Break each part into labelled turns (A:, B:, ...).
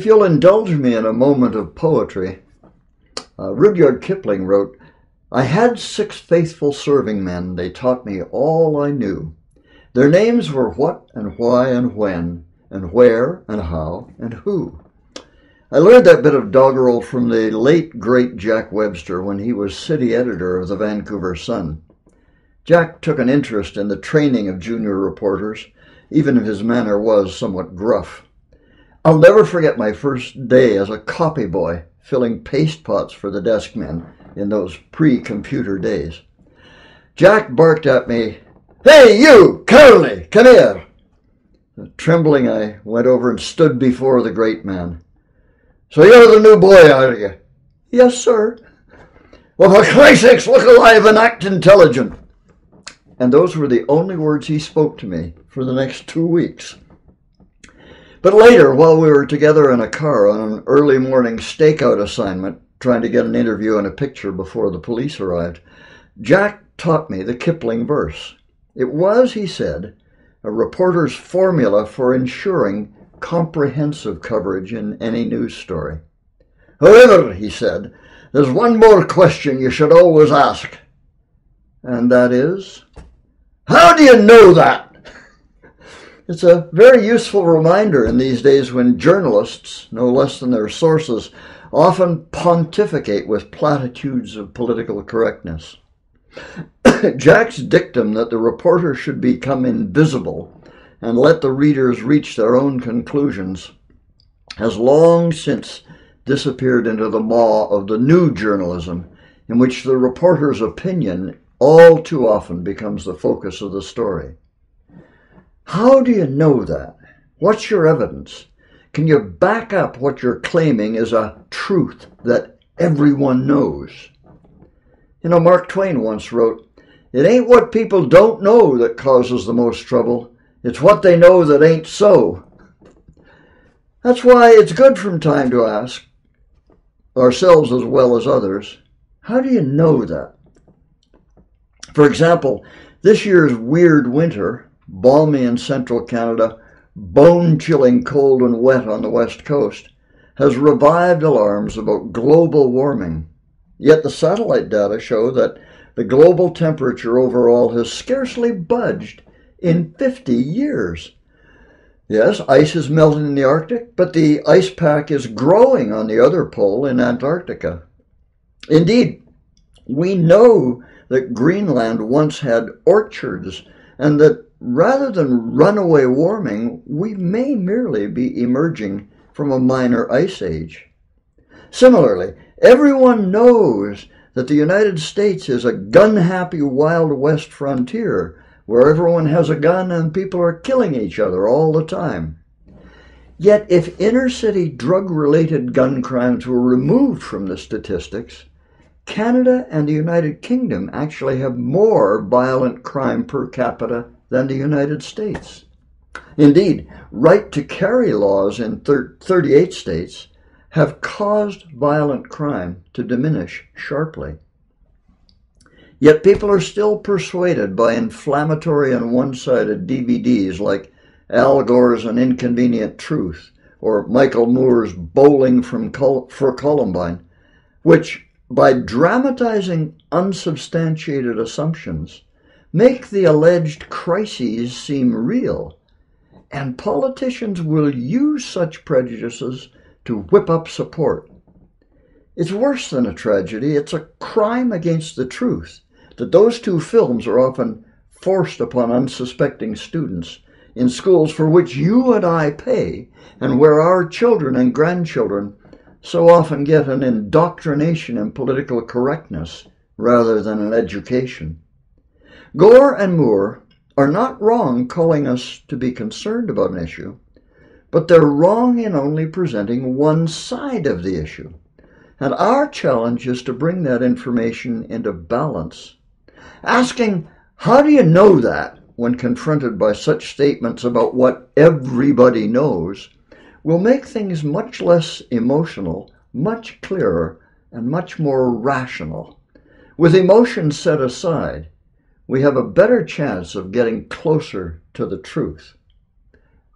A: If you'll indulge me in a moment of poetry, Rudyard Kipling wrote, "I had 6 faithful serving men, they taught me all I knew. Their names were what and why and when, and where and how and who." I learned that bit of doggerel from the late, great Jack Webster when he was city editor of the Vancouver Sun. Jack took an interest in the training of junior reporters, even if his manner was somewhat gruff. I'll never forget my first day as a copy boy filling paste pots for the desk men in those pre-computer days. Jack barked at me, "Hey, you, Curly, come here!" Trembling, I went over and stood before the great man. "So you're the new boy, are you?" "Yes, sir." "Well, for Christ's sakes, look alive and act intelligent." And those were the only words he spoke to me for the next 2 weeks. But later, while we were together in a car on an early morning stakeout assignment, trying to get an interview and a picture before the police arrived, Jack taught me the Kipling verse. It was, he said, a reporter's formula for ensuring comprehensive coverage in any news story. "However," he said, "there's one more question you should always ask. And that is, how do you know that?" It's a very useful reminder in these days when journalists, no less than their sources, often pontificate with platitudes of political correctness. Jack's dictum that the reporter should become invisible and let the readers reach their own conclusions has long since disappeared into the maw of the new journalism, in which the reporter's opinion all too often becomes the focus of the story. How do you know that? What's your evidence? Can you back up what you're claiming is a truth that everyone knows? Mark Twain once wrote, "It ain't what people don't know that causes the most trouble. It's what they know that ain't so." That's why it's good from time to ask, ourselves as well as others, how do you know that? For example, this year's weird winter, balmy in central Canada, bone-chilling cold and wet on the west coast, has revived alarms about global warming. Yet the satellite data show that the global temperature overall has scarcely budged in 50 years. Yes, ice is melting in the Arctic, but the ice pack is growing on the other pole in Antarctica. Indeed, we know that Greenland once had orchards, and that rather than runaway warming, we may merely be emerging from a minor ice age. Similarly, everyone knows that the United States is a gun-happy Wild West frontier where everyone has a gun and people are killing each other all the time. Yet if inner-city drug-related gun crimes were removed from the statistics, Canada and the United Kingdom actually have more violent crime per capita than the United States. Indeed, right-to-carry laws in 38 states have caused violent crime to diminish sharply. Yet people are still persuaded by inflammatory and one-sided DVDs like Al Gore's An Inconvenient Truth or Michael Moore's Bowling for Columbine, which, by dramatizing unsubstantiated assumptions, make the alleged crises seem real, and politicians will use such prejudices to whip up support. It's worse than a tragedy. It's a crime against the truth that those two films are often forced upon unsuspecting students in schools for which you and I pay, and where our children and grandchildren so often get an indoctrination in political correctness rather than an education. Gore and Moore are not wrong calling us to be concerned about an issue, but they're wrong in only presenting one side of the issue. And our challenge is to bring that information into balance. Asking, how do you know that, when confronted by such statements about what everybody knows, will make things much less emotional, much clearer, and much more rational. With emotions set aside, we have a better chance of getting closer to the truth.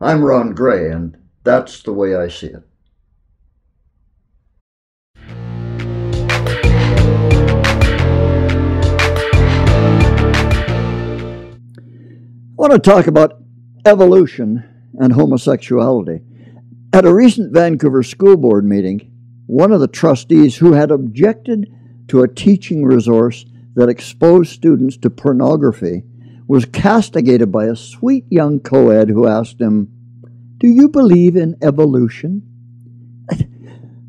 A: I'm Ron Gray, and that's the way I see it. want to talk about evolution and homosexuality. At a recent Vancouver School Board meeting, one of the trustees who had objected to a teaching resource that exposed students to pornography was castigated by a sweet young co-ed who asked him, "Do you believe in evolution?"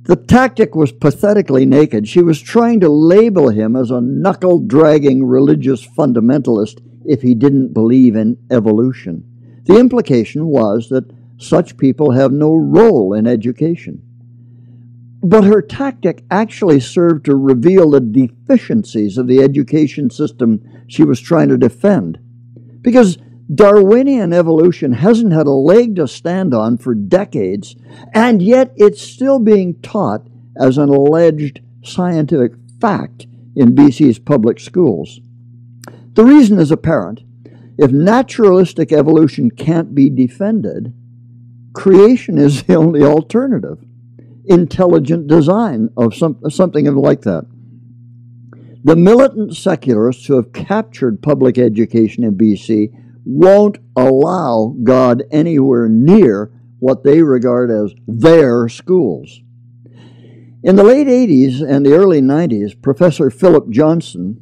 A: The tactic was pathetically naked. She was trying to label him as a knuckle-dragging religious fundamentalist if he didn't believe in evolution. The implication was that such people have no role in education. But her tactic actually served to reveal the deficiencies of the education system she was trying to defend. Because Darwinian evolution hasn't had a leg to stand on for decades, and yet it's still being taught as an alleged scientific fact in BC's public schools. The reason is apparent. If naturalistic evolution can't be defended, creation is the only alternative. Intelligent design of something like that. The militant secularists who have captured public education in BC won't allow God anywhere near what they regard as their schools. In the late 80s and the early 90s, Professor Philip Johnson,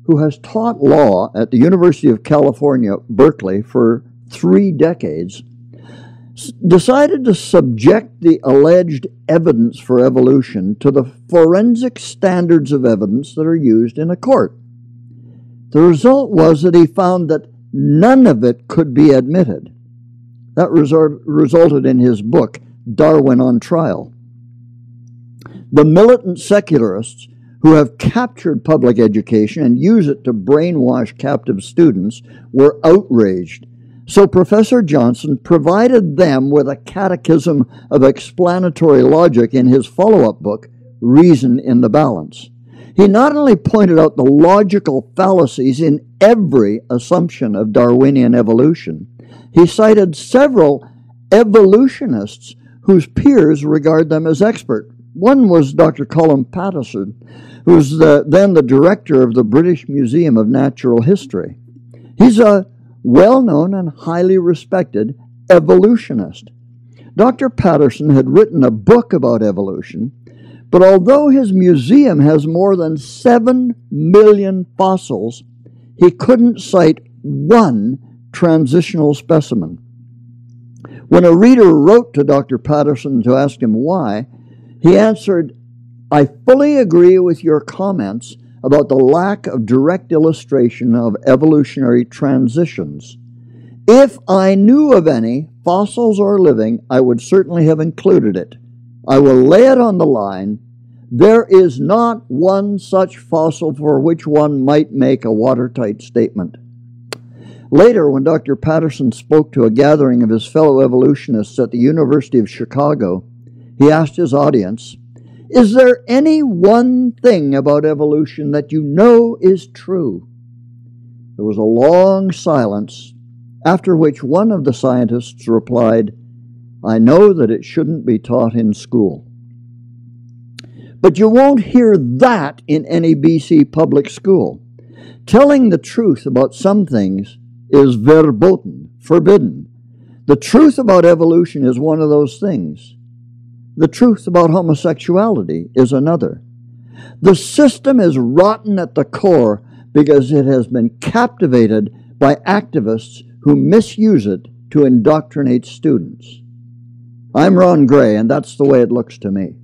A: who has taught law at the University of California, Berkeley for 3 decades, decided to subject the alleged evidence for evolution to the forensic standards of evidence that are used in a court. The result was that he found that none of it could be admitted. That resulted in his book, Darwin on Trial. The militant secularists who have captured public education and use it to brainwash captive students were outraged. So Professor Johnson provided them with a catechism of explanatory logic in his follow-up book, Reason in the Balance. He not only pointed out the logical fallacies in every assumption of Darwinian evolution, he cited several evolutionists whose peers regard them as expert. One was Dr. Colin Patterson, who was then the director of the British Museum of Natural History. He's a well-known and highly respected evolutionist. Dr. Patterson had written a book about evolution, but although his museum has more than 7 million fossils, he couldn't cite one transitional specimen. When a reader wrote to Dr. Patterson to ask him why, he answered, "I fully agree with your comments about the lack of direct illustration of evolutionary transitions. If I knew of any, fossils or living, I would certainly have included it. I will lay it on the line. There is not one such fossil for which one might make a watertight statement." Later, when Dr. Patterson spoke to a gathering of his fellow evolutionists at the University of Chicago, he asked his audience, "Is there any one thing about evolution that you know is true?" There was a long silence, after which one of the scientists replied, "I know that it shouldn't be taught in school." But you won't hear that in any BC public school. Telling the truth about some things is verboten, forbidden. The truth about evolution is one of those things. The truth about homosexuality is another. The system is rotten at the core because it has been captivated by activists who misuse it to indoctrinate students. I'm Ron Gray, and that's the way it looks to me.